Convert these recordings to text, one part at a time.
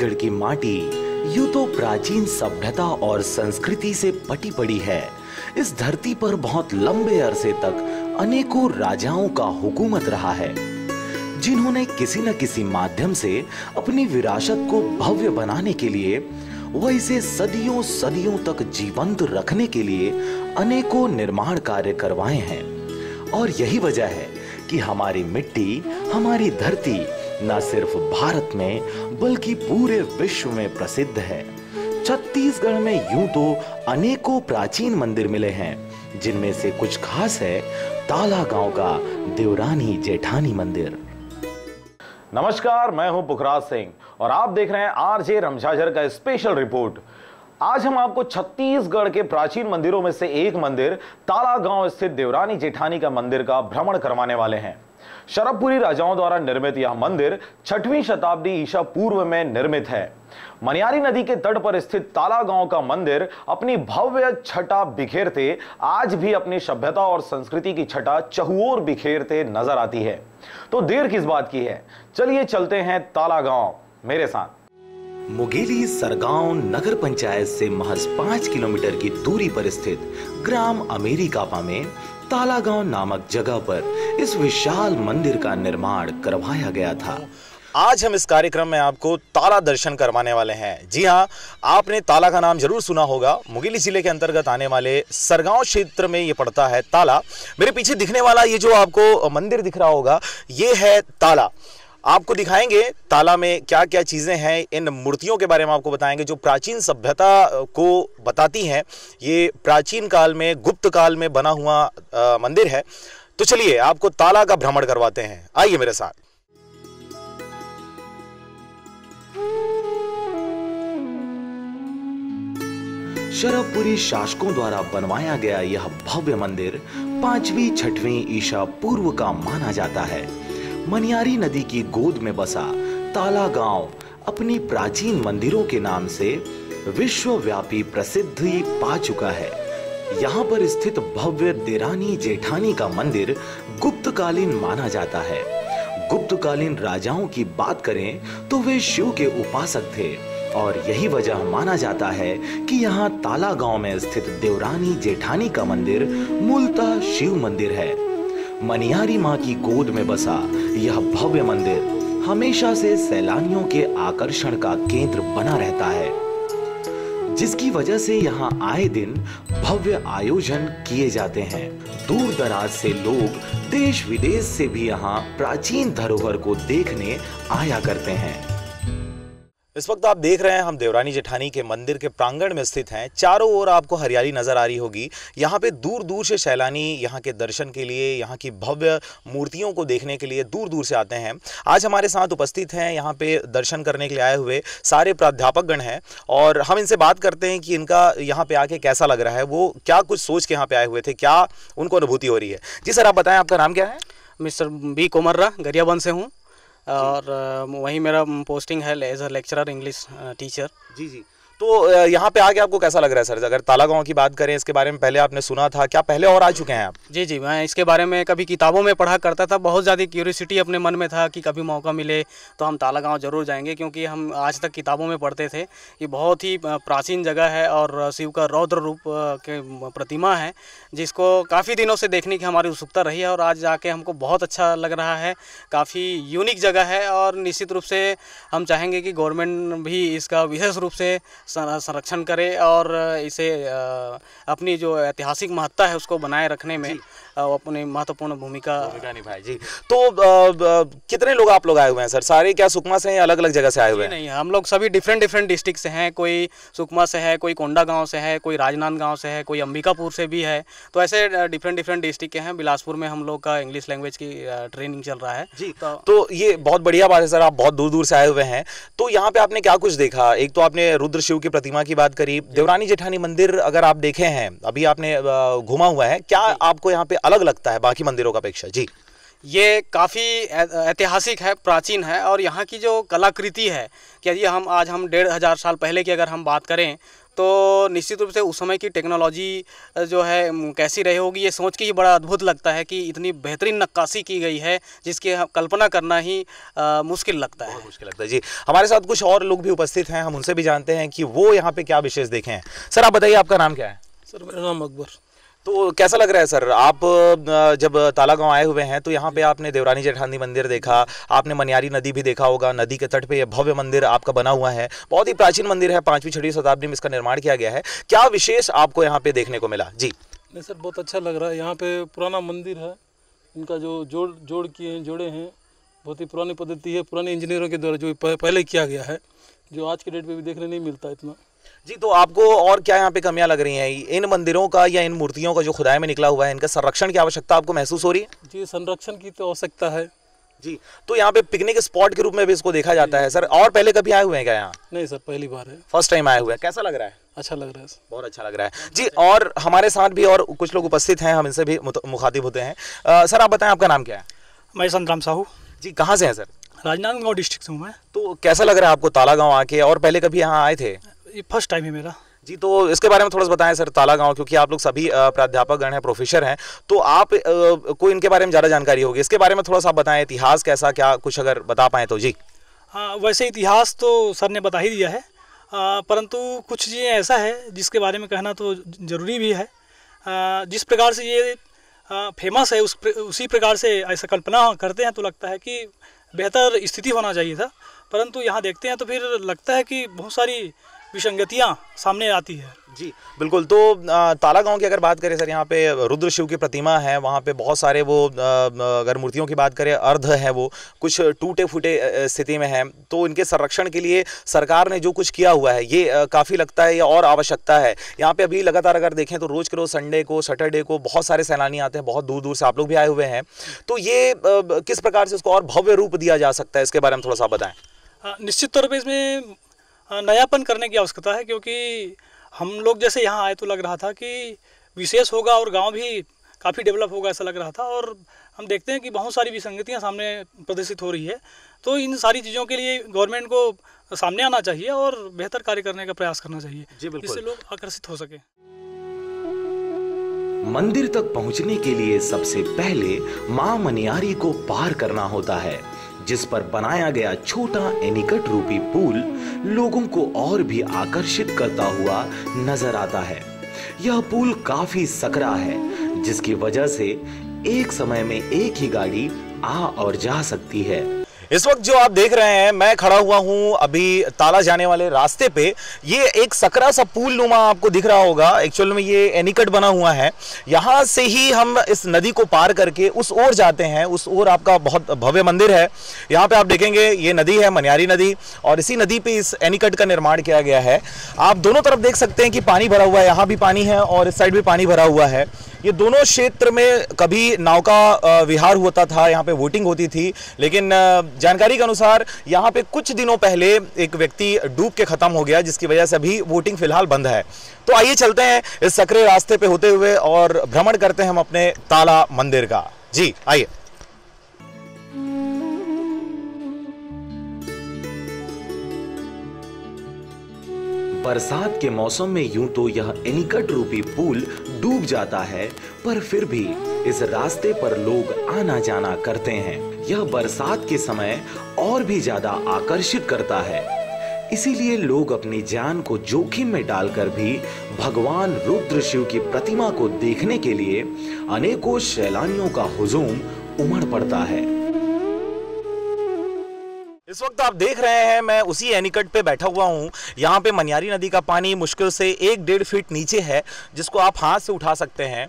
छत्तीसगढ़ की माटी यूं तो प्राचीन सभ्यता और संस्कृति से पटी पड़ी है। इस धरती पर बहुत लंबे अरसे तक अनेकों राजाओं का हुकूमत रहा है, जिन्होंने किसी न किसी माध्यम से अपनी विरासत को भव्य बनाने के लिए व इसे सदियों सदियों तक जीवंत रखने के लिए अनेकों निर्माण कार्य करवाए हैं। और यही वजह है कि हमारी मिट्टी, हमारी धरती न सिर्फ भारत में बल्कि पूरे विश्व में प्रसिद्ध है। छत्तीसगढ़ में यूं तो अनेकों प्राचीन मंदिर मिले हैं, जिनमें से कुछ खास है ताला गांव का देवरानी जेठानी मंदिर। नमस्कार, मैं हूं पुखराज सिंह और आप देख रहे हैं आरजे रमझाझर का स्पेशल रिपोर्ट। आज हम आपको छत्तीसगढ़ के प्राचीन मंदिरों में से एक मंदिर ताला गांव स्थित देवरानी जेठानी का मंदिर का भ्रमण करवाने वाले हैं। शरभपुरी राजाओं द्वारा निर्मित यह मंदिर 6वीं शताब्दी ईसा पूर्व में निर्मित है। मनियारी नदी के तट पर स्थित ताला गांव का मंदिर अपनी भव्य छटा बिखेरते आज भी अपनी सभ्यता और संस्कृति की छटा चहुओर बिखेरते नजर आती है। तो देर किस बात की है, चलिए चलते हैं ताला गांव मेरे साथ। मुगेली सरगांव नगर पंचायत से महज 5 किलोमीटर की दूरी पर स्थित ग्राम अमेरिकापा में ताला गांव नामक जगह पर इस विशाल मंदिर का निर्माण करवाया गया था। आज हम इस कार्यक्रम में आपको ताला दर्शन करवाने वाले हैं। जी हाँ, आपने ताला का नाम जरूर सुना होगा। मुगेली जिले के अंतर्गत आने वाले सरगांव क्षेत्र में ये पड़ता है ताला। मेरे पीछे दिखने वाला ये जो आपको मंदिर दिख रहा होगा, ये है ताला। आपको दिखाएंगे ताला में क्या क्या चीज़ें हैं, इन मूर्तियों के बारे में आपको बताएंगे जो प्राचीन सभ्यता को बताती हैं। ये प्राचीन काल में, गुप्त काल में बना हुआ मंदिर है। तो चलिए आपको ताला का भ्रमण करवाते हैं, आइए मेरे साथ। शरभपुरी शासकों द्वारा बनवाया गया यह भव्य मंदिर 5वीं-6वीं ईसा पूर्व का माना जाता है। मनियारी नदी की गोद में बसा ताला गांव अपनी प्राचीन मंदिरों के नाम से विश्वव्यापी प्रसिद्धि पा चुका है। यहाँ पर स्थित भव्य देवरानी जेठानी का मंदिर गुप्तकालीन माना जाता है। गुप्तकालीन राजाओं की बात करें तो वे शिव के उपासक थे और यही वजह माना जाता है कि यहाँ ताला गांव में स्थित देवरानी जेठानी का मंदिर मूलतः शिव मंदिर है। मनियारी माँ की गोद में बसा यह भव्य मंदिर हमेशा से सैलानियों के आकर्षण का केंद्र बना रहता है, जिसकी वजह से यहाँ आए दिन भव्य आयोजन किए जाते हैं। दूर दराज से लोग देश विदेश से भी यहाँ प्राचीन धरोहर को देखने आया करते हैं। इस वक्त आप देख रहे हैं हम देवरानी जेठानी के मंदिर के प्रांगण में स्थित हैं। चारों ओर आपको हरियाली नजर आ रही होगी। यहाँ पे दूर दूर से सैलानी यहाँ के दर्शन के लिए, यहाँ की भव्य मूर्तियों को देखने के लिए दूर दूर से आते हैं। आज हमारे साथ उपस्थित हैं यहाँ पे दर्शन करने के लिए आए हुए सारे प्राध्यापकगण हैं और हम इनसे बात करते हैं कि इनका यहाँ पे आके कैसा लग रहा है, वो क्या कुछ सोच के यहाँ पे आए हुए थे, क्या उनको अनुभूति हो रही है। जी सर, आप बताएं, आपका नाम क्या है? मिस्टर बी कोमर्रा, गरियाबंद से हूँ और वहीं मेरा पोस्टिंग है as a lecturer English teacher. जी जी। तो यहाँ पे आके आपको कैसा लग रहा है सर? अगर ताला गांव की बात करें, इसके बारे में पहले आपने सुना था, क्या पहले और आ चुके हैं आप? जी जी, मैं इसके बारे में कभी किताबों में पढ़ा करता था। बहुत ज़्यादा क्यूरियोसिटी अपने मन में था कि कभी मौका मिले तो हम ताला गांव ज़रूर जाएंगे, क्योंकि हम आज तक किताबों में पढ़ते थे कि बहुत ही प्राचीन जगह है और शिव का रौद्र रूप के प्रतिमा है, जिसको काफ़ी दिनों से देखने की हमारी उत्सुकता रही है और आज जाके हमको बहुत अच्छा लग रहा है। काफ़ी यूनिक जगह है और निश्चित रूप से हम चाहेंगे कि गवर्नमेंट भी इसका विशेष रूप से संरक्षण करे और इसे अपनी जो ऐतिहासिक महत्ता है उसको बनाए रखने में अपनी महत्वपूर्ण भूमिका निभाए। जी, तो कितने लोग आप लोग आए हुए हैं सर? सारे क्या सुकमा से हैं या अलग अलग जगह से आए हुए हैं? नहीं, हम लोग सभी डिफरेंट डिस्ट्रिक्ट से हैं। कोई सुकमा से है, कोई कोंडा गांव से है, कोई राजनांद गांव से है, कोई अंबिकापुर से भी है। तो ऐसे डिफरेंट डिस्ट्रिक्ट के हैं। बिलासपुर में हम लोग का इंग्लिश लैंग्वेज की ट्रेनिंग चल रहा है। जी, तो ये बहुत बढ़िया बात है सर, आप बहुत दूर दूर से आए हुए हैं। तो यहाँ पे आपने क्या कुछ देखा? एक तो आपने रुद्र शिव की प्रतिमा की बात करी। देवरानी जेठानी मंदिर अगर आप देखे हैं, अभी आपने घुमा हुआ है, क्या आपको यहाँ पे अलग लगता है बाकी मंदिरों का अपेक्षा? जी, ये काफ़ी ऐतिहासिक है, प्राचीन है और यहाँ की जो कलाकृति है कि यदि हम 1500 साल पहले की अगर हम बात करें तो निश्चित रूप से उस समय की टेक्नोलॉजी जो है कैसी रही होगी, ये सोच के ही बड़ा अद्भुत लगता है कि इतनी बेहतरीन नक्काशी की गई है जिसकी कल्पना करना ही मुश्किल लगता है। मुश्किल लगता है जी। हमारे साथ कुछ और लोग भी उपस्थित हैं, हम उनसे भी जानते हैं कि वो यहाँ पे क्या विशेष देखे हैं। सर आप बताइए, आपका नाम क्या है? सर मेरा नाम अकबर। तो कैसा लग रहा है सर, आप जब ताला गांव आए हुए हैं तो यहाँ पे आपने देवरानी जेठानी मंदिर देखा, आपने मनियारी नदी भी देखा होगा, नदी के तट पे ये भव्य मंदिर आपका बना हुआ है, बहुत ही प्राचीन मंदिर है, 5वीं-6वीं शताब्दी में इसका निर्माण किया गया है। क्या विशेष आपको यहाँ पे देखने को मिला? जी नहीं सर, बहुत अच्छा लग रहा है। यहाँ पे पुराना मंदिर है, इनका जो जोड़े हैं बहुत ही पुरानी पद्धति है, पुराने इंजीनियरों के द्वारा जो पहले किया गया है, जो आज के डेट में भी देखने नहीं मिलता इतना। जी, तो आपको और क्या यहाँ पे कमियां लग रही हैं? इन मंदिरों का या इन मूर्तियों का जो खुदाई में निकला हुआ है, इनका संरक्षण की आवश्यकता आपको महसूस हो रही है? जी, संरक्षण की तो आवश्यकता है जी। तो यहाँ पे पिकनिक स्पॉट के रूप में भी इसको देखा जाता है सर। और पहले कभी आए हुए हैं क्या यहाँ? नहीं सर, पहली बार है, फर्स्ट टाइम आए हुए हैं। कैसा लग रहा है? अच्छा लग रहा है, बहुत अच्छा लग रहा है जी। और हमारे साथ भी और कुछ लोग उपस्थित हैं, हम इनसे भी मुखातिब होते हैं। सर आप बताएं, आपका नाम क्या है? मैं संतराम साहू जी। कहाँ से हैं सर? राजनांदगांव डिस्ट्रिक्ट से हूँ मैं। तो कैसा लग रहा है आपको ताला गाँव आके, और पहले कभी यहाँ आए थे? ये फर्स्ट टाइम है मेरा जी। तो इसके बारे में थोड़ा सा बताएं सर, ताला गांव, क्योंकि आप लोग सभी प्राध्यापक गण हैं, प्रोफेसर हैं, तो आप को इनके बारे में ज़्यादा जानकारी होगी, इसके बारे में थोड़ा सा बताएं, इतिहास कैसा, क्या कुछ अगर बता पाएँ तो। जी हाँ, वैसे इतिहास तो सर ने बता ही दिया है, परंतु कुछ चीज़ें ऐसा है जिसके बारे में कहना तो ज़रूरी भी है। जिस प्रकार से ये फेमस है उसी प्रकार से ऐसा कल्पना करते हैं तो लगता है कि बेहतर स्थिति होना चाहिए था, परंतु यहाँ देखते हैं तो फिर लगता है कि बहुत सारी विसंगतियाँ सामने आती है। जी बिल्कुल। तो ताला गांव की अगर बात करें सर, यहाँ पे रुद्र शिव की प्रतिमा है, वहाँ पे बहुत सारे वो अगर मूर्तियों की बात करें अर्ध है, वो कुछ टूटे फूटे स्थिति में है। तो इनके संरक्षण के लिए सरकार ने जो कुछ किया हुआ है ये काफ़ी लगता है ये और आवश्यकता है। यहाँ पे अभी लगातार अगर देखें तो रोज़ के रोज़ संडे को, सैटरडे को बहुत सारे सैलानी आते हैं, बहुत दूर दूर से आप लोग भी आए हुए हैं। तो ये किस प्रकार से इसको और भव्य रूप दिया जा सकता है, इसके बारे में थोड़ा सा बताएँ। निश्चित तौर पर इसमें नयापन करने की आवश्यकता है, क्योंकि हम लोग जैसे यहाँ आए तो लग रहा था कि विशेष होगा और गांव भी काफ़ी डेवलप होगा, ऐसा लग रहा था, और हम देखते हैं कि बहुत सारी विसंगतियाँ सामने प्रदर्शित हो रही है। तो इन सारी चीज़ों के लिए गवर्नमेंट को सामने आना चाहिए और बेहतर कार्य करने का प्रयास करना चाहिए, जिससे लोग आकर्षित हो सके। मंदिर तक पहुंचने के लिए सबसे पहले मां मनियारी को पार करना होता है, जिस पर बनाया गया छोटा एनीकट रूपी पुल लोगों को और भी आकर्षित करता हुआ नजर आता है। यह पुल काफी सकरा है, जिसकी वजह से एक समय में एक ही गाड़ी आ और जा सकती है। इस वक्त जो आप देख रहे हैं, मैं खड़ा हुआ हूं अभी ताला जाने वाले रास्ते पे। ये एक सकरा सा पुल नुमा आपको दिख रहा होगा, एक्चुअल में ये एनीकट बना हुआ है। यहाँ से ही हम इस नदी को पार करके उस ओर जाते हैं, उस ओर आपका बहुत भव्य मंदिर है। यहाँ पे आप देखेंगे ये नदी है मनियारी नदी, और इसी नदी पे इस एनीकट का निर्माण किया गया है। आप दोनों तरफ देख सकते हैं कि पानी भरा हुआ है, यहाँ भी पानी है और इस साइड भी पानी भरा हुआ है। ये दोनों क्षेत्र में कभी नाव का विहार होता था, यहाँ पे वोटिंग होती थी, लेकिन जानकारी के अनुसार यहाँ पे कुछ दिनों पहले एक व्यक्ति डूब के खत्म हो गया, जिसकी वजह से अभी वोटिंग फिलहाल बंद है। तो आइए चलते हैं इस सकरे रास्ते पे होते हुए और भ्रमण करते हैं हम अपने ताला मंदिर का। जी आइए। बरसात के मौसम में यूं तो यह एनीकट रूपी पुल डूब जाता है, पर फिर भी इस रास्ते पर लोग आना जाना करते हैं। यह बरसात के समय और भी ज्यादा आकर्षित करता है, इसीलिए लोग अपनी जान को जोखिम में डालकर भी भगवान रुद्र शिव की प्रतिमा को देखने के लिए अनेकों सैलानियों का हुजूम उमड़ पड़ता है। इस वक्त आप देख रहे हैं मैं उसी एनीकट पे बैठा हुआ हूँ। यहाँ पे मनियारी नदी का पानी मुश्किल से 1-1.5 फीट नीचे है, जिसको आप हाथ से उठा सकते हैं।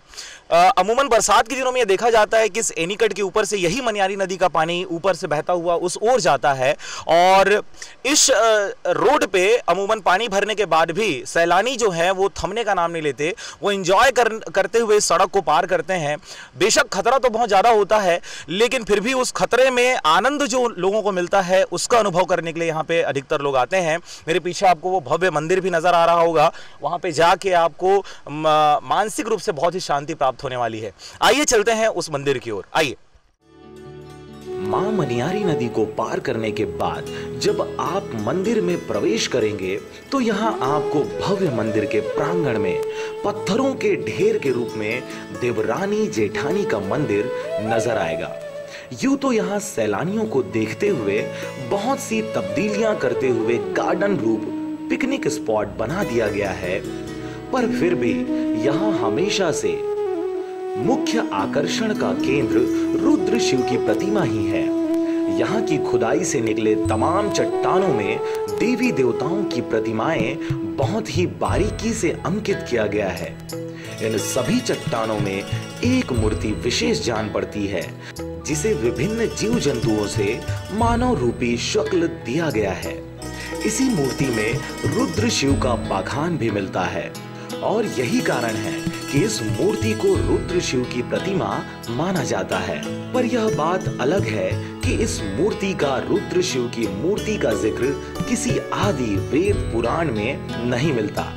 अमूमन बरसात के दिनों में यह देखा जाता है कि इस एनीकट के ऊपर से यही मनियारी नदी का पानी ऊपर से बहता हुआ उस ओर जाता है, और इस रोड पे अमूमन पानी भरने के बाद भी सैलानी जो है वो थमने का नाम नहीं लेते, वो एंजॉय करते हुए सड़क को पार करते हैं। बेशक खतरा तो बहुत ज़्यादा होता है, लेकिन फिर भी उस खतरे में आनंद जो लोगों को मिलता है उसका अनुभव करने के लिए यहाँ पे अधिकतर लोग आते हैं। मेरे पीछे आपको वो भव्य मंदिर भी नजर आ रहा होगा, वहाँ पे जाके आपको मानसिक रूप से बहुत ही शांति प्राप्त होने वाली है। आइए चलते हैं उस मंदिर की ओर, आइए। मां मनियारी नदी को पार करने के बाद जब आप मंदिर में प्रवेश करेंगे तो यहाँ आपको भव्य मंदिर के प्रांगण में पत्थरों के ढेर के रूप में देवरानी जेठानी का मंदिर नजर आएगा। यूं तो यहाँ सैलानियों को देखते हुए बहुत सी तब्दीलियां करते हुए गार्डन रूप पिकनिक स्पॉट बना दिया गया है, पर फिर भी यहाँ हमेशा से मुख्य आकर्षण का केंद्र रुद्र शिव की प्रतिमा ही है। यहाँ की खुदाई से निकले तमाम चट्टानों में देवी देवताओं की प्रतिमाएं बहुत ही बारीकी से अंकित किया गया है। इन सभी चट्टानों में एक मूर्ति विशेष जान पड़ती है, जिसे विभिन्न जीव जंतुओं से मानव रूपी शक्ल दिया गया है। इसी मूर्ति में रुद्र शिव का बाखान भी मिलता है और यही कारण है कि इस मूर्ति को रुद्र शिव की प्रतिमा माना जाता है। पर यह बात अलग है कि इस मूर्ति का रुद्र शिव की मूर्ति का जिक्र किसी आदि वेद पुराण में नहीं मिलता।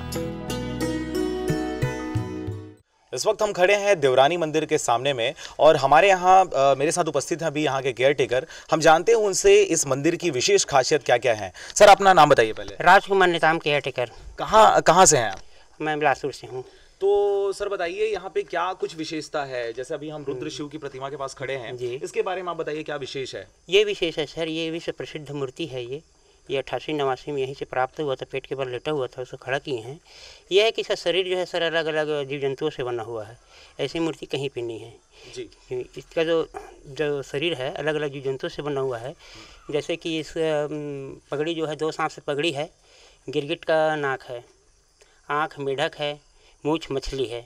इस वक्त हम खड़े हैं देवरानी मंदिर के सामने में और हमारे यहाँ मेरे साथ उपस्थित हैं अभी यहाँ के केयर टेकर। हम जानते हैं उनसे इस मंदिर की विशेष खासियत क्या क्या है। सर, अपना नाम बताइए पहले। राजकुमार नेताम, केयर टेकर। कहाँ से हैं आप? मैं बिलासपुर से हूँ। तो सर बताइए, यहाँ पे क्या कुछ विशेषता है? जैसे अभी हम रुद्र शिव की प्रतिमा के पास खड़े हैं, इसके बारे में आप बताइए क्या विशेष है? ये विशेष है सर, ये विश्व प्रसिद्ध मूर्ति है। ये 88-89 में यहीं से प्राप्त हुआ था, पेट के बल लेटा हुआ था, उसको खड़ा किए हैं। यह है कि इसका शरीर जो है सर अलग अलग जीव जंतुओं से बना हुआ है, ऐसी मूर्ति कहीं पर नहीं है जी। इसका जो शरीर है अलग अलग जीव जंतुओं से बना हुआ है। जैसे कि इस पगड़ी जो है 2 सांप से पगड़ी है, गिरगिट का नाक है, आँख मेढक है, मूछ मछली है,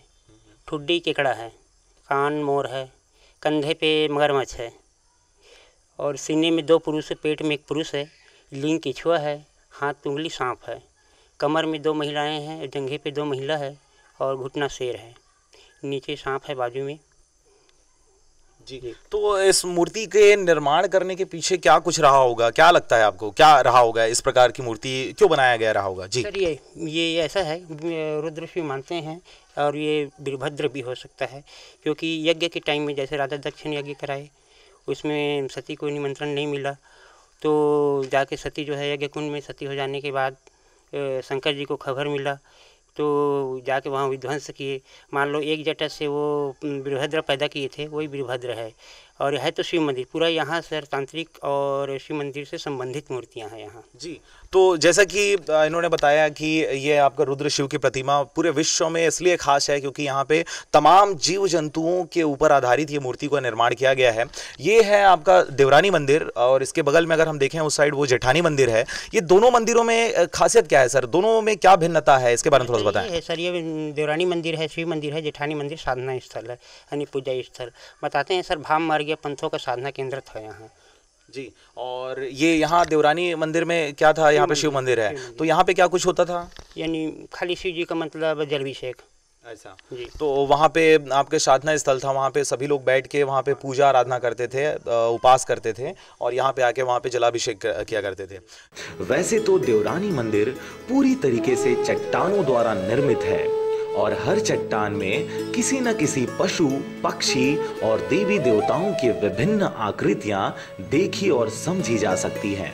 ठुड्डी केकड़ा है, कान मोर है, कंधे पे मगरमच्छ है और सीने में 2 पुरुष है, पेट में 1 पुरुष है, लिंग केचुआ है, हाथ पे उंगली सांप है, कमर में 2 महिलाएं हैं, जंघे पे 2 महिला है और घुटना शेर है, नीचे सांप है बाजू में जी। तो इस मूर्ति के निर्माण करने के पीछे क्या कुछ रहा होगा? क्या लगता है आपको, क्या रहा होगा? इस प्रकार की मूर्ति क्यों बनाया गया रहा होगा? जी सर, ये ऐसा है, रुद्र शिव मानते हैं और ये वीरभद्र भी हो सकता है, क्योंकि यज्ञ के टाइम में जैसे राजा दक्ष ने यज्ञ कराए, उसमें सती को निमंत्रण नहीं मिला, तो जाके सती जो है यज्ञ कुंड में सती हो जाने के बाद शंकर जी को खबर मिला, तो जाके वहाँ विध्वंस किए। मान लो एक जटा से वो वीरभद्र पैदा किए थे, वही वीरभद्र है। और है तो शिव मंदिर पूरा यहाँ सर तांत्रिक और शिव मंदिर से संबंधित मूर्तियाँ हैं यहाँ जी। तो जैसा कि इन्होंने बताया कि ये आपका रुद्र शिव की प्रतिमा पूरे विश्व में इसलिए खास है क्योंकि यहाँ पे तमाम जीव जंतुओं के ऊपर आधारित ये मूर्ति का निर्माण किया गया है। ये है आपका देवरानी मंदिर और इसके बगल में अगर हम देखें उस साइड वो जेठानी मंदिर है। ये दोनों मंदिरों में खासियत क्या है सर? दोनों में क्या भिन्नता है, इसके बारे में थोड़ा सा बताएं। सर, ये देवरानी मंदिर है, शिव मंदिर है, जेठानी मंदिर साधना स्थल है, यानी पूजा स्थल। बताते हैं सर, भाम मार्गीय पंथों का साधना केंद्र था यहाँ जी। और ये यहाँ देवरानी मंदिर में क्या था? यहाँ पे शिव मंदिर है, तो यहाँ पे क्या कुछ होता था? यानी खाली शिव जी का मतलब जलाभिषेक। ऐसा जी। तो वहाँ पे आपके साधना स्थल था, वहाँ पे सभी लोग बैठ के वहाँ पे पूजा आराधना करते थे, उपास करते थे और यहाँ पे आके वहाँ पे जलाभिषेक किया करते थे। वैसे तो देवरानी मंदिर पूरी तरीके से चट्टानों द्वारा निर्मित है और हर चट्टान में किसी न किसी पशु, पक्षी और देवी देवताओं की विभिन्न आकृतियां देखी और समझी जा सकती हैं।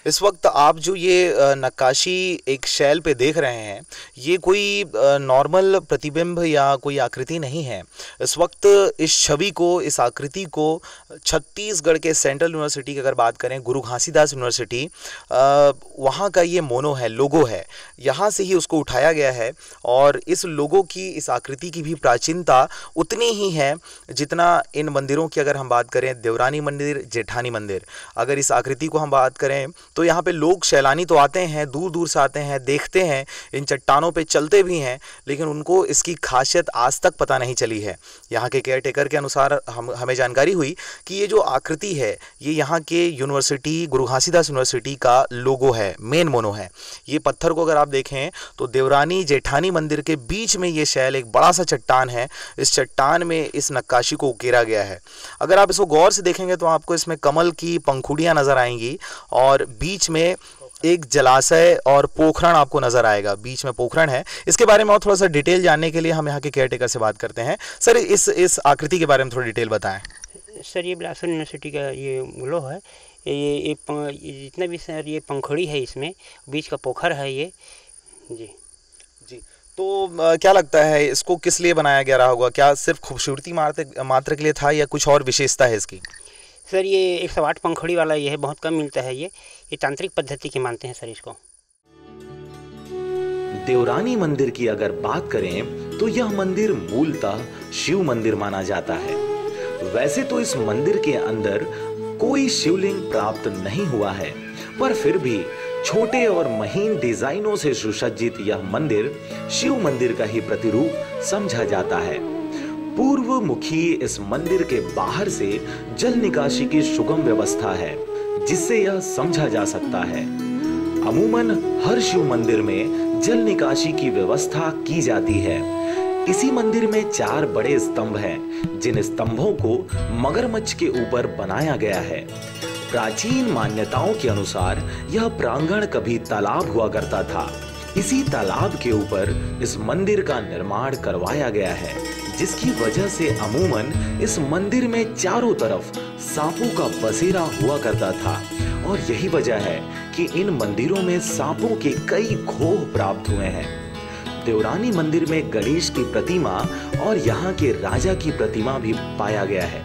इस वक्त आप जो ये नक्काशी एक शैल पे देख रहे हैं, ये कोई नॉर्मल प्रतिबिंब या कोई आकृति नहीं है। इस वक्त इस छवि को, इस आकृति को छत्तीसगढ़ के सेंट्रल यूनिवर्सिटी की अगर बात करें, गुरु घासीदास यूनिवर्सिटी, वहाँ का ये मोनो है, लोगो है, यहाँ से ही उसको उठाया गया है। और इस लोगो की, इस आकृति की भी प्राचीनता उतनी ही है जितना इन मंदिरों की अगर हम बात करें, देवरानी मंदिर, जेठानी मंदिर, अगर इस आकृति को हम बात करें तो यहाँ पे लोग सैलानी तो आते हैं, दूर दूर से आते हैं, देखते हैं, इन चट्टानों पे चलते भी हैं, लेकिन उनको इसकी खासियत आज तक पता नहीं चली है। यहाँ के केयर टेकर के अनुसार हमें जानकारी हुई कि ये जो आकृति है ये यहाँ के यूनिवर्सिटी, गुरु घासीदास यूनिवर्सिटी का लोगो है, मेन मोनो है। ये पत्थर को अगर आप देखें तो देवरानी जेठानी मंदिर के बीच में ये शैल, एक बड़ा सा चट्टान है, इस चट्टान में इस नक्काशी को उकेरा गया है। अगर आप इसको गौर से देखेंगे तो आपको इसमें कमल की पंखुड़ियाँ नजर आएंगी और बीच में एक जलाशय और पोखरण आपको नजर आएगा, बीच में पोखरण है। इसके बारे में और थोड़ा सा डिटेल जानने के लिए हम यहाँ के केयर टेकर से बात करते हैं। सर, इस आकृति के बारे में थोड़ी डिटेल बताएं। सर ये बिलासपुर यूनिवर्सिटी का ये लोह है, ये जितना भी सर ये पंखुड़ी है, इसमें बीच का पोखर है ये। जी जी, तो क्या लगता है इसको किस लिए बनाया गया रहा होगा? क्या सिर्फ खूबसूरती मात्र के लिए था या कुछ और विशेषता है इसकी? सर ये 108 पंखुड़ी वाला ये है, बहुत कम मिलता है ये तांत्रिक पद्धति के मानते हैं सर इसको। देवरानी मंदिर की अगर बात करें तो यह मंदिर मूलतः शिव मंदिर माना जाता है। वैसे तो इस मंदिर के अंदर कोई शिवलिंग प्राप्त नहीं हुआ है, पर फिर भी छोटे और महीन डिजाइनों से सुसज्जित यह मंदिर शिव मंदिर का ही प्रतिरूप समझा जाता है। पूर्व मुखी इस मंदिर के बाहर से जल निकासी की सुगम व्यवस्था है, जिससे यह समझा जा सकता है। अमूमन हर शिव मंदिर में जल निकासी की व्यवस्था की जाती है। इसी मंदिर में 4 बड़े स्तंभ हैं, जिन स्तंभों को मगरमच्छ के ऊपर बनाया गया है। प्राचीन मान्यताओं के अनुसार यह प्रांगण कभी तालाब हुआ करता था। इसी तालाब के ऊपर इस मंदिर का निर्माण करवाया गया है, जिसकी वजह से अमूमन इस मंदिर में चारों तरफ सांपों का बसेरा हुआ करता था। और यही वजह है कि इन मंदिरों में सांपों के कई खोह प्राप्त हुए हैं। देवरानी मंदिर में गणेश की प्रतिमा और यहाँ के राजा की प्रतिमा भी पाया गया है।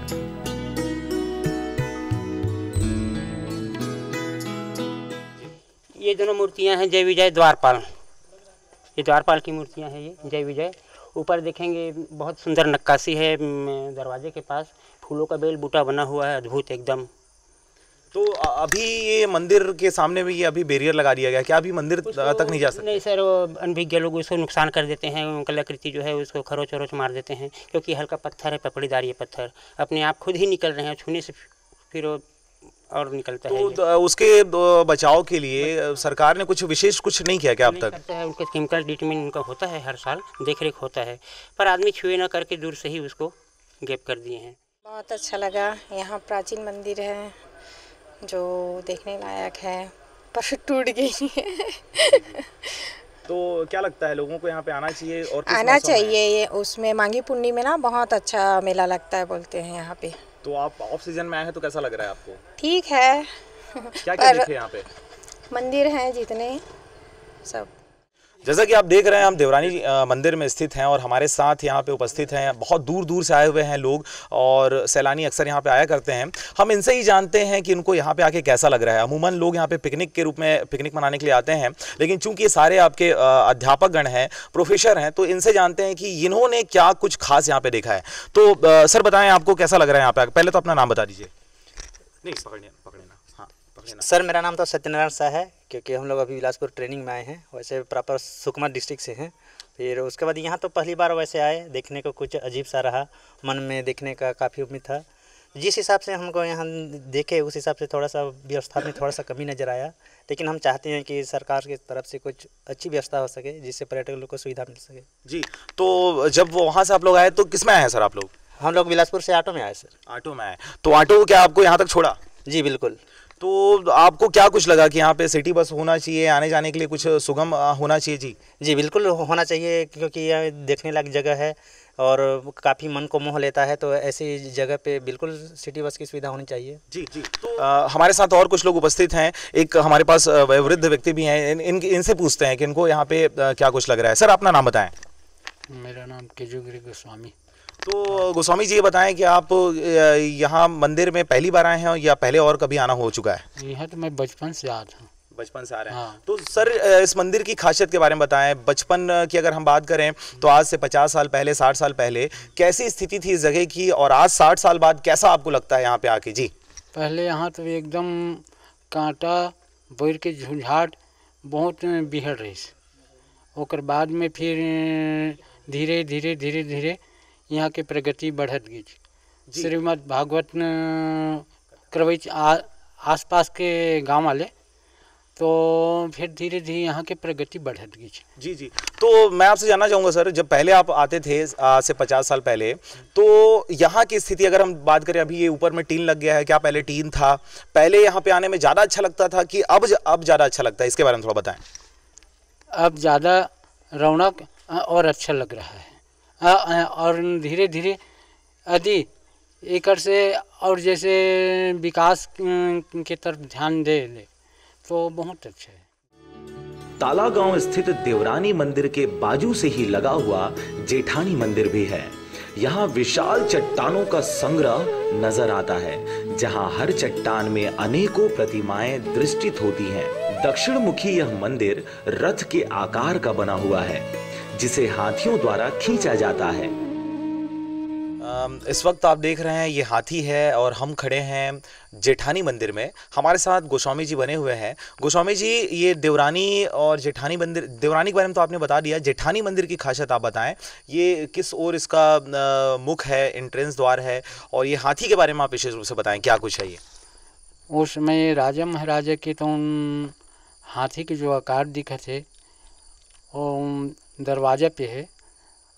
ये दोनों मूर्तियां हैं जय विजय द्वारपाल, ये द्वारपाल की मूर्तियां हैं, ये जय विजय। ऊपर देखेंगे बहुत सुंदर नक्काशी है, दरवाजे के पास फूलों का बेल बूटा बना हुआ है, अद्भुत एकदम। तो अभी ये मंदिर के सामने में ये अभी बैरियर लगा दिया गया, क्या अभी मंदिर तक नहीं जा सकते? नहीं सर, वो अनभिज्ञ लोग उसको नुकसान कर देते हैं, कलाकृति जो है उसको खरोच वरोच मार देते हैं, क्योंकि हल्का पत्थर है, पपड़ीदार ये पत्थर अपने आप खुद ही निकल रहे हैं, छूने से फिर और निकलता है। तो उसके बचाव के लिए सरकार ने कुछ विशेष कुछ नहीं किया क्या अब तक? करता है, उनका केमिकल ट्रीटमेंट उनका होता है, हर साल देख रेख होता है, पर आदमी छुए ना करके दूर से ही उसको गैप कर दिए हैं। बहुत अच्छा लगा। यहाँ प्राचीन मंदिर है जो देखने लायक है, पर टूट गई है। तो क्या लगता है लोगों को यहाँ पे आना चाहिए? और आना चाहिए, ये उसमें माघी पुन्नी में ना बहुत अच्छा मेला लगता है बोलते हैं यहाँ पे। तो आप ऑफ सीजन में आए हैं तो कैसा लग रहा है आपको? ठीक है। क्या क्या देखे यहाँ पे? मंदिर हैं जितने सब। जैसा कि आप देख रहे हैं हम देवरानी मंदिर में स्थित हैं और हमारे साथ यहाँ पे उपस्थित हैं बहुत दूर दूर से आए हुए हैं लोग और सैलानी अक्सर यहाँ पे आया करते हैं। हम इनसे ही जानते हैं कि इनको यहाँ पे आके कैसा लग रहा है। अमूमन लोग यहाँ पे पिकनिक के रूप में पिकनिक मनाने के लिए आते हैं, लेकिन चूंकि ये सारे आपके अध्यापक गण हैं, प्रोफेसर हैं, तो इनसे जानते हैं कि इन्होंने क्या कुछ खास यहाँ पे देखा है। तो सर बताएं आपको कैसा लग रहा है यहाँ पे? पहले तो अपना नाम बता दीजिए। नहीं पकड़ना, हाँ पकड़ना। सर मेरा नाम तो सत्यनारायण शाह है, क्योंकि हम लोग अभी बिलासपुर ट्रेनिंग में आए हैं, वैसे प्रॉपर सुकमा डिस्ट्रिक्ट से हैं। फिर उसके बाद यहाँ तो पहली बार वैसे आए, देखने को कुछ अजीब सा रहा, मन में देखने का काफ़ी उम्मीद था। जिस हिसाब से हमको यहाँ देखे उस हिसाब से थोड़ा सा व्यवस्था में थोड़ा सा कमी नज़र आया, लेकिन हम चाहते हैं कि सरकार की तरफ से कुछ अच्छी व्यवस्था हो सके जिससे पर्यटक लोग को सुविधा मिल सके। जी, तो जब वहाँ से आप लोग आए तो किस में आए हैं सर आप लोग? हम लोग बिलासपुर से ऑटो में आए सर। ऑटो में आए, तो ऑटो क्या आपको यहाँ तक छोड़ा? जी बिल्कुल। तो आपको क्या कुछ लगा कि यहाँ पे सिटी बस होना चाहिए, आने जाने के लिए कुछ सुगम होना चाहिए? जी बिल्कुल होना चाहिए, क्योंकि यह देखने लायक जगह है और काफ़ी मन को मोह लेता है, तो ऐसी जगह पे बिल्कुल सिटी बस की सुविधा होनी चाहिए। जी जी। तो हमारे साथ और कुछ लोग उपस्थित हैं, एक हमारे पास वयोवृद्ध व्यक्ति भी हैं, इनसे पूछते हैं कि इनको यहाँ पे क्या कुछ लग रहा है। सर अपना नाम बताएं। मेरा नाम केजुगिरी गोस्वामी। तो गोस्वामी जी ये बताएं कि आप यहाँ मंदिर में पहली बार आए हैं या पहले और कभी आना हो चुका है? यहाँ तो मैं बचपन से आता हूँ। बचपन से आ रहे हैं। हाँ। तो सर इस मंदिर की खासियत के बारे में बताएं। बचपन की अगर हम बात करें तो आज से 50 साल पहले, 60 साल पहले कैसी स्थिति थी इस जगह की, और आज 60 साल बाद कैसा आपको लगता है यहाँ पे आके? जी पहले यहाँ तो एकदम कांटा बैर के झुंझाट बहुत बिहड़ रही, और बाद में फिर धीरे धीरे धीरे धीरे यहाँ के प्रगति बढ़त गई। श्रीमद् भागवत करवई आसपास के गांव वाले, तो फिर धीरे धीरे यहाँ के प्रगति बढ़त गई। जी जी। तो मैं आपसे जानना चाहूँगा सर, जब पहले आप आते थे आज से 50 साल पहले, तो यहाँ की स्थिति अगर हम बात करें, अभी ये ऊपर में टीन लग गया है, क्या पहले टीन था? पहले यहाँ पे आने में ज़्यादा अच्छा लगता था कि अब ज़्यादा अच्छा लगता है? इसके बारे में थोड़ा बताएं। अब ज़्यादा रौनक और अच्छा लग रहा है, और धीरे धीरे यदि एकर से और जैसे विकास के तरफ ध्यान दे तो बहुत अच्छा है। ताला गांव स्थित देवरानी मंदिर के बाजू से ही लगा हुआ जेठानी मंदिर भी है। यहाँ विशाल चट्टानों का संग्रह नजर आता है, जहाँ हर चट्टान में अनेकों प्रतिमाएं दृष्टित होती हैं। दक्षिण मुखी यह मंदिर रथ के आकार का बना हुआ है, जिसे हाथियों द्वारा खींचा जाता है। इस वक्त आप देख रहे हैं ये हाथी है और हम खड़े हैं जेठानी मंदिर में। हमारे साथ गोस्वामी जी बने हुए हैं। गोस्वामी जी, ये देवरानी और जेठानी मंदिर, देवरानी के बारे में तो आपने बता दिया, जेठानी मंदिर की खासियत आप बताएं। ये किस ओर इसका मुख है, एंट्रेंस द्वार है, और ये हाथी के बारे में आप विशेष रूप से बताएं, क्या कुछ है ये? उस समय राजा महाराजा के तो हाथी के जो आकार दिखा थे वो दरवाजा पे है,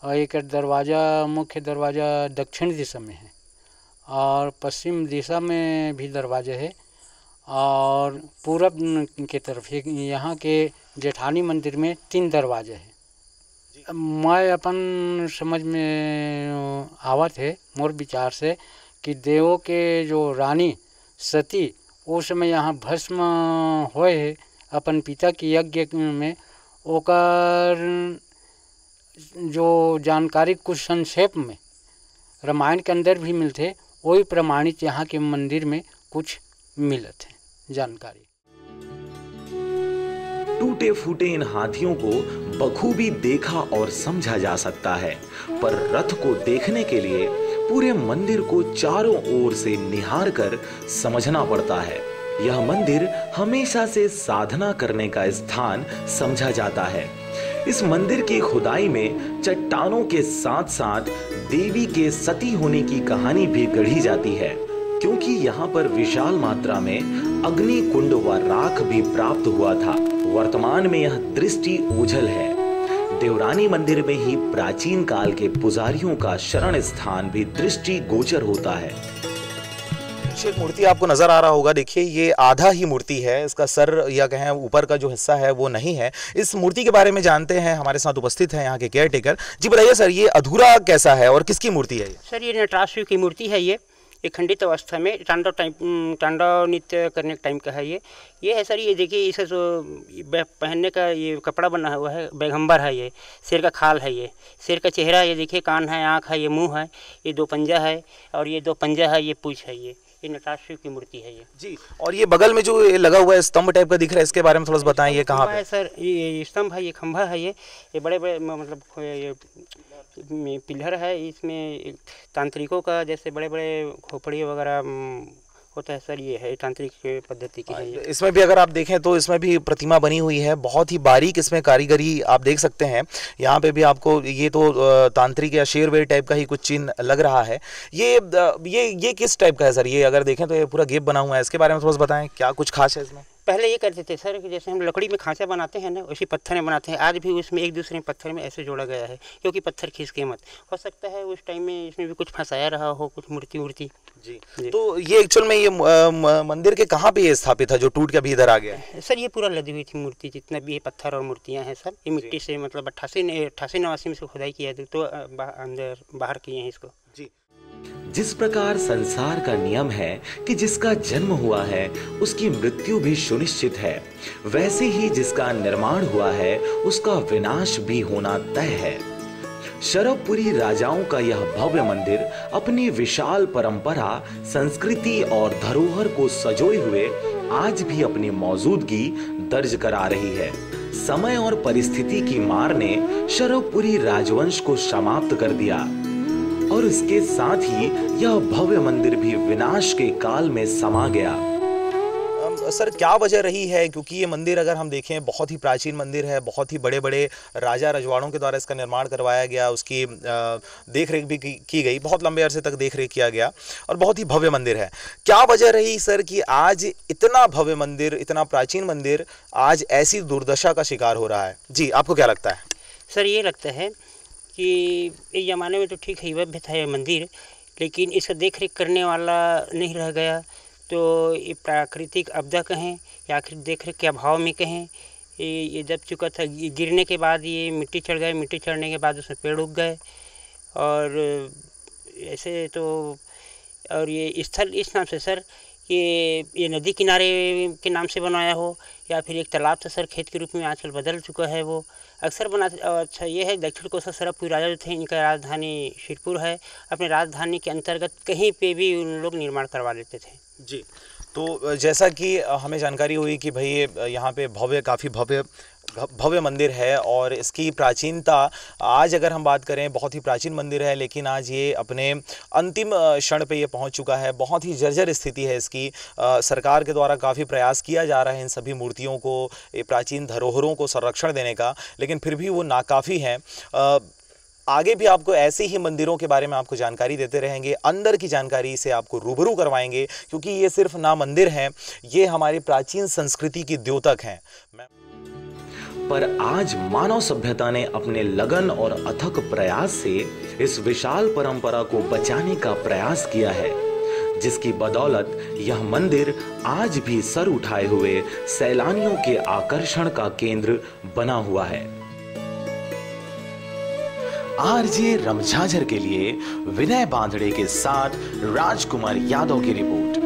और एक दरवाज़ा, मुख्य दरवाज़ा दक्षिण दिशा में है और पश्चिम दिशा में भी दरवाज़ा है, और पूरब के तरफ यहाँ के जेठानी मंदिर में 3 दरवाजे हैं। मैं अपन समझ में आवत है मोर विचार से कि देवों के जो रानी सती उस समय यहाँ भस्म होए है अपन पिता के यज्ञ में, ओकर जो जानकारी कुछ संक्षेप में रामायण के अंदर भी मिलते, वही प्रमाणित यहाँ के मंदिर में कुछ मिलत है जानकारी। टूटे फूटे इन हाथियों को बखूबी देखा और समझा जा सकता है, पर रथ को देखने के लिए पूरे मंदिर को चारों ओर से निहार कर समझना पड़ता है। यह मंदिर हमेशा से साधना करने का स्थान समझा जाता है। इस मंदिर की खुदाई में चट्टानों के साथ साथ देवी के सती होने की कहानी भी गढ़ी जाती है, क्योंकि यहाँ पर विशाल मात्रा में अग्नि कुंड व राख भी प्राप्त हुआ था। वर्तमान में यह दृष्टि ओझल है। देवरानी मंदिर में ही प्राचीन काल के पुजारियों का शरण स्थान भी दृष्टि गोचर होता है। एक मूर्ति आपको नजर आ रहा होगा, देखिए ये आधा ही मूर्ति है, इसका सर या कहें ऊपर का जो हिस्सा है वो नहीं है। इस मूर्ति के बारे में जानते हैं, हमारे साथ उपस्थित है यहाँ के केयर टेकर जी। बताइए सर, ये अधूरा कैसा है और किसकी मूर्ति है ये? सर, ये नटराज शिव की मूर्ति है। ये खंडित अवस्था में तांडव नृत्य करने के टाइम का है ये है सर। ये देखिए, इसे जो पहनने का ये कपड़ा बना हुआ है, बैगंबर है, ये शेर का खाल है, ये शेर का चेहरा, ये देखिए कान है, आँख है, ये मुँह है, ये 2 पंजा है, और ये 2 पंजा है, ये पूँछ है। ये नटराज शिव की मूर्ति है ये जी। और ये बगल में जो ये लगा हुआ है स्तंभ टाइप का दिख रहा है, इसके बारे में थोड़ा सा बताएं, ये कहाँ पे है सर? ये स्तंभ है, ये खंभा है, ये बड़े बड़े मतलब ये पिलर है। इसमें तांत्रिकों का जैसे बड़े बड़े खोपड़ी वगैरह होता है सर, ये है तांत्रिक पद्धति की है। इसमें भी अगर आप देखें तो इसमें भी प्रतिमा बनी हुई है, बहुत ही बारीक इसमें कारीगरी आप देख सकते हैं। यहाँ पे भी आपको ये तो तांत्रिक या शेरवेर टाइप का ही कुछ चिन्ह लग रहा है। ये किस टाइप का है सर? ये अगर देखें तो ये पूरा गेप बना हुआ है, इसके बारे में थोड़ा बताएं, क्या कुछ खास है इसमें? पहले ये करते थे सर कि जैसे हम लकड़ी में खांचा बनाते हैं ना, उसी पत्थर में बनाते हैं। आज भी उसमें एक दूसरे पत्थर में ऐसे जोड़ा गया है, क्योंकि पत्थर खींचके मत। हो सकता है उस टाइम में इसमें भी कुछ फंसाया रहा हो, कुछ मूर्ति जी। तो ये एक्चुअल में ये मंदिर के कहाँ पे ये स्थापित था जो टूट के अभी इधर आ गया है? सर, ये पूरा लदी हुई थी मूर्ति, जितना भी पत्थर और मूर्तियाँ हैं सर, ये मिट्टी से मतलब 88-89 में से खुदाई किया तो अंदर बाहर किए हैं इसको जी। जिस प्रकार संसार का नियम है कि जिसका जन्म हुआ है उसकी मृत्यु भी सुनिश्चित है, वैसे ही जिसका निर्माण हुआ है उसका विनाश भी होना तय है। शरभपुरी राजाओं का यह भव्य मंदिर अपनी विशाल परंपरा, संस्कृति और धरोहर को सजोए हुए आज भी अपनी मौजूदगी दर्ज करा रही है। समय और परिस्थिति की मार ने शरभपुरी राजवंश को समाप्त कर दिया और इसके साथ ही यह भव्य मंदिर भी विनाश के काल में समा गया। सर, क्या वजह रही है? क्योंकि ये मंदिर अगर हम देखें बहुत ही प्राचीन मंदिर है, बहुत ही बड़े बड़े राजा रजवाड़ों के द्वारा इसका निर्माण करवाया गया, उसकी देखरेख भी की गई, बहुत लंबे अरसे तक देखरेख किया गया और बहुत ही भव्य मंदिर है। क्या वजह रही सर कि आज इतना भव्य मंदिर, इतना प्राचीन मंदिर आज ऐसी दुर्दशा का शिकार हो रहा है? जी, आपको क्या लगता है? सर, ये लगता है कि एक ज़माने में तो ठीक है भव्य था ये मंदिर, लेकिन इसका देख रेख करने वाला नहीं रह गया। तो ये प्राकृतिक आपदा कहें या फिर देख रेख के अभाव में कहें, ये दब चुका था। गिरने के बाद ये मिट्टी चढ़ गए, मिट्टी चढ़ने के बाद उसमें पेड़ उग गए, और ऐसे तो और ये स्थल इस नाम से सर कि ये नदी किनारे के नाम से बनाया हो या फिर एक तालाब से सर खेत के रूप में आजकल बदल चुका है वो अक्सर बना। अच्छा ये है दक्षिण कोसा सरबपुरी राजा जो थे इनका राजधानी शिरपुर है। अपने राजधानी के अंतर्गत कहीं पे भी उन लोग निर्माण करवा लेते थे। जी, तो जैसा कि हमें जानकारी हुई कि भाई यहाँ पे काफ़ी भव्य मंदिर है और इसकी प्राचीनता आज अगर हम बात करें बहुत ही प्राचीन मंदिर है, लेकिन आज ये अपने अंतिम क्षण पे ये पहुंच चुका है। बहुत ही जर्जर स्थिति है इसकी। सरकार के द्वारा काफ़ी प्रयास किया जा रहा है इन सभी मूर्तियों को, ये प्राचीन धरोहरों को संरक्षण देने का, लेकिन फिर भी वो नाकाफ़ी हैं। आगे भी आपको ऐसे ही मंदिरों के बारे में आपको जानकारी देते रहेंगे, अंदर की जानकारी से आपको रूबरू करवाएंगे, क्योंकि ये सिर्फ ना मंदिर हैं, ये हमारी प्राचीन संस्कृति की द्योतक हैं। पर आज मानव सभ्यता ने अपने लगन और अथक प्रयास से इस विशाल परंपरा को बचाने का प्रयास किया है, जिसकी बदौलत यह मंदिर आज भी सर उठाए हुए सैलानियों के आकर्षण का केंद्र बना हुआ है। आरजे रमझाझर के लिए विनय बांधड़े के साथ राजकुमार यादव की रिपोर्ट।